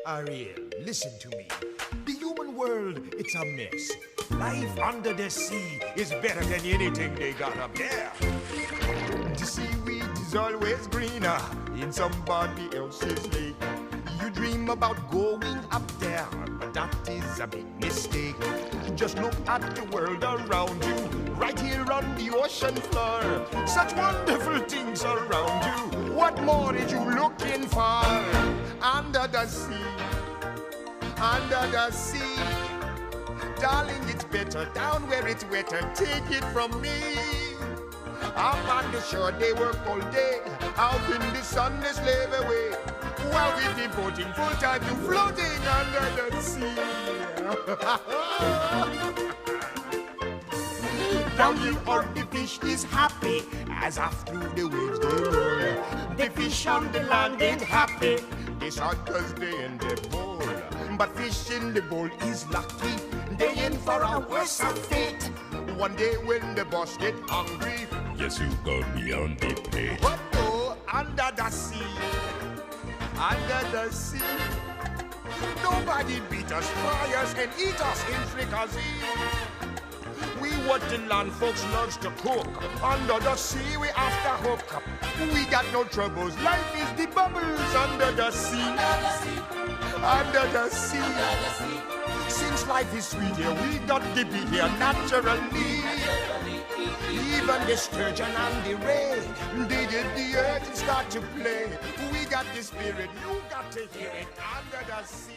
Ariel, listen to me. The human world, it's a mess. Life under the sea is better than anything they got up there. The seaweed is always greener in somebody else's lake. You dream about going up there, but that is a big mistake. Just look at the world around you, right here on the ocean floor. Such wonderful things around you. What more are you looking for? Under the sea, under the sea. Darling, it's better down where it's wetter. Take it from me. Up on the shore they work all day, out in the sun they slave away, while we devoting full time to floating under the sea. Down here on the fish is happy, as off through the waves they roll. The fish on the land ain't happy, they shot 'cause they in the bowl. But fish in the bowl is lucky, they in for a worse fate. One day when the boss get hungry, yes, you got me on the plate. but oh, under the sea, under the sea, nobody beat us, fry us, and eat us in fricassee. We what the land folks loves to cook. Under the sea we after hook up. We got no troubles. Life is the bubbles under the sea. Under the sea. Since life is sweet here, we got to be here naturally. Even the sturgeon and the ray, they did the earth and start to play. We got the spirit, you got to hear it under the sea.